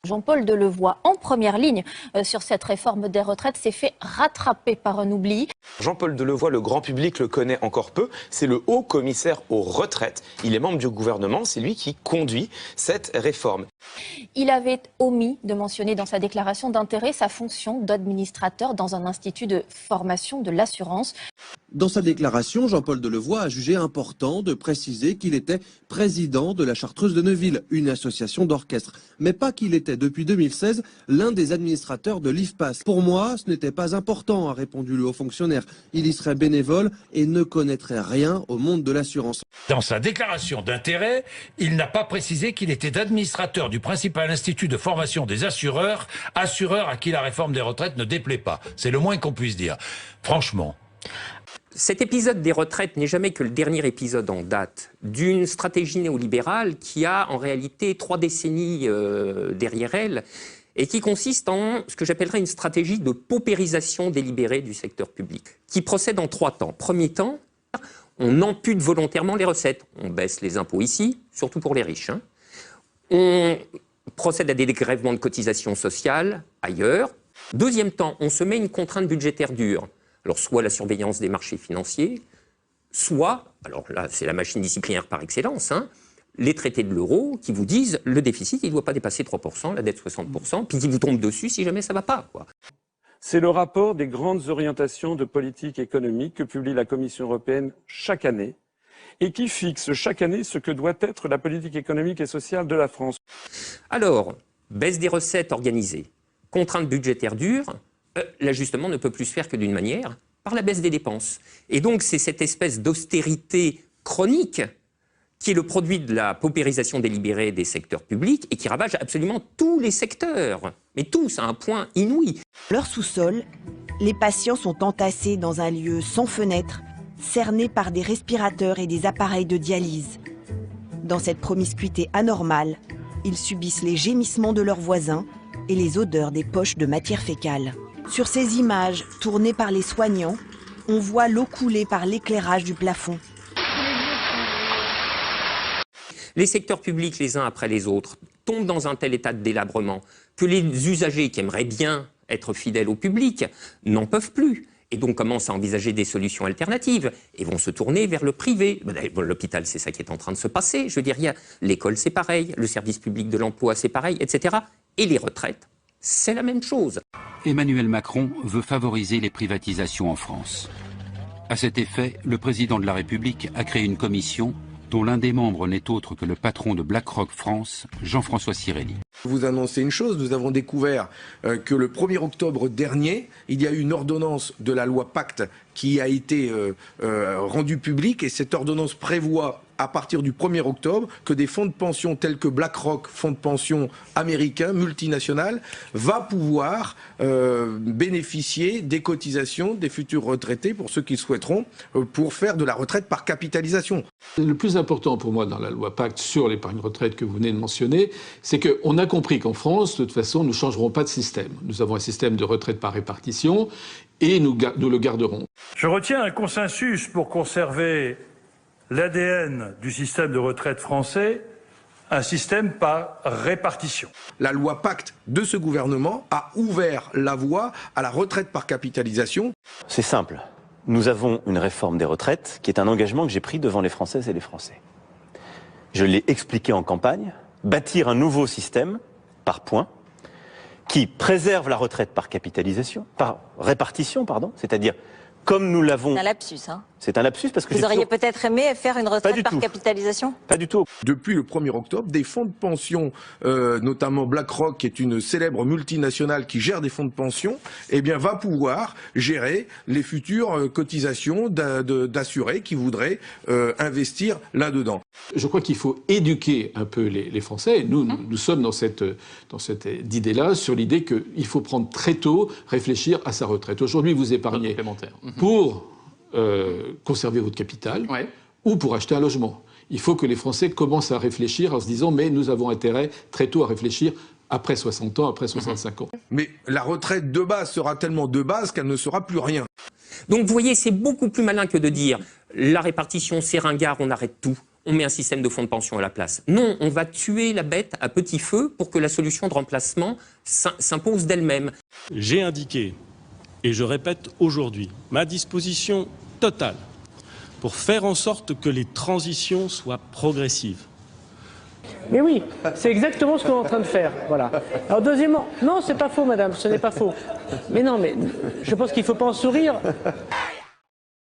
Jean-Paul Delevoye, en première ligne sur cette réforme des retraites, s'est fait rattraper par un oubli. Jean-Paul Delevoye, le grand public le connaît encore peu, c'est le haut commissaire aux retraites. Il est membre du gouvernement, c'est lui qui conduit cette réforme. Il avait omis de mentionner dans sa déclaration d'intérêt sa fonction d'administrateur dans un institut de formation de l'assurance. Dans sa déclaration, Jean-Paul Delevoye a jugé important de préciser qu'il était président de la Chartreuse de Neuville, une association d'orchestre, mais pas qu'il était depuis 2016 l'un des administrateurs de l'IFPAS. Pour moi, ce n'était pas important, a répondu le haut fonctionnaire. Il y serait bénévole et ne connaîtrait rien au monde de l'assurance. Dans sa déclaration d'intérêt, il n'a pas précisé qu'il était administrateur du principal institut de formation des assureurs, assureurs à qui la réforme des retraites ne déplaît pas. C'est le moins qu'on puisse dire. Franchement. Cet épisode des retraites n'est jamais que le dernier épisode en date d'une stratégie néolibérale qui a en réalité 3 décennies derrière elle et qui consiste en ce que j'appellerais une stratégie de paupérisation délibérée du secteur public, qui procède en 3 temps. Premier temps, on ampute volontairement les recettes. On baisse les impôts ici, surtout pour les riches. On procède à des dégrèvements de cotisations sociales ailleurs. Deuxième temps, on se met une contrainte budgétaire dure. Alors, soit la surveillance des marchés financiers, soit, alors là, c'est la machine disciplinaire par excellence, les traités de l'euro qui vous disent le déficit, il ne doit pas dépasser 3%, la dette 60%, puis qui vous tombe dessus si jamais ça ne va pas, quoi. C'est le rapport des grandes orientations de politique économique que publie la Commission européenne chaque année et qui fixe chaque année ce que doit être la politique économique et sociale de la France. Alors, baisse des recettes organisées, contrainte budgétaire dure, l'ajustement ne peut plus se faire que d'une manière, par la baisse des dépenses. Et donc, c'est cette espèce d'austérité chronique qui est le produit de la paupérisation délibérée des secteurs publics et qui ravage absolument tous les secteurs, mais tous à un point inouï. Leur sous-sol, les patients sont entassés dans un lieu sans fenêtre, cernés par des respirateurs et des appareils de dialyse. Dans cette promiscuité anormale, ils subissent les gémissements de leurs voisins et les odeurs des poches de matière fécale. Sur ces images, tournées par les soignants, on voit l'eau couler par l'éclairage du plafond. Les secteurs publics, les uns après les autres, tombent dans un tel état de délabrement que les usagers qui aimeraient bien être fidèles au public n'en peuvent plus. Et donc commencent à envisager des solutions alternatives et vont se tourner vers le privé. L'hôpital, c'est ça qui est en train de se passer. Je veux dire, l'école, c'est pareil, le service public de l'emploi, c'est pareil, etc. Et les retraites, c'est la même chose. Emmanuel Macron veut favoriser les privatisations en France. À cet effet, le président de la République a créé une commission dont l'un des membres n'est autre que le patron de BlackRock France, Jean-François Cirelli. Vous annoncez une chose, nous avons découvert que le 1er octobre dernier, il y a eu une ordonnance de la loi Pacte qui a été rendue publique et cette ordonnance prévoit à partir du 1er octobre que des fonds de pension tels que BlackRock, fonds de pension américain, multinational, va pouvoir bénéficier des cotisations des futurs retraités pour ceux qui souhaiteront pour faire de la retraite par capitalisation. Le plus important pour moi dans la loi Pacte sur l'épargne retraite que vous venez de mentionner, c'est qu'on a compris qu'en France, de toute façon, nous ne changerons pas de système. Nous avons un système de retraite par répartition et nous le garderons. Je retiens un consensus pour conserver l'ADN du système de retraite français, un système par répartition. La loi Pacte de ce gouvernement a ouvert la voie à la retraite par capitalisation. C'est simple. Nous avons une réforme des retraites qui est un engagement que j'ai pris devant les Françaises et les Français. Je l'ai expliqué en campagne, bâtir un nouveau système par points qui préserve la retraite par capitalisation, par répartition, pardon, c'est-à-dire comme nous l'avons... C'est un lapsus, hein. C'est un lapsus parce que... Vous auriez peut-être aimé faire une retraite par capitalisation ? Pas du tout. Depuis le 1er octobre, des fonds de pension, notamment BlackRock, qui est une célèbre multinationale qui gère des fonds de pension, eh bien, va pouvoir gérer les futures cotisations d'assurés qui voudraient investir là-dedans. Je crois qu'il faut éduquer un peu les Français. Nous sommes dans cette idée-là, sur l'idée qu'il faut prendre très tôt, réfléchir à sa retraite. Aujourd'hui, vous épargnez pour conserver votre capital ou pour acheter un logement. Il faut que les Français commencent à réfléchir en se disant mais nous avons intérêt très tôt à réfléchir après 60 ans, après 65 ans. Mais la retraite de base sera tellement de base qu'elle ne sera plus rien. Donc vous voyez, c'est beaucoup plus malin que de dire la répartition c'est ringard, on arrête tout. on met un système de fonds de pension à la place. Non, on va tuer la bête à petit feu pour que la solution de remplacement s'impose d'elle-même. J'ai indiqué, et je répète aujourd'hui, ma disposition totale pour faire en sorte que les transitions soient progressives. Mais oui, c'est exactement ce qu'on est en train de faire. Voilà. Alors deuxièmement, non, c'est pas faux, madame, ce n'est pas faux. Mais non, mais je pense qu'il ne faut pas en sourire.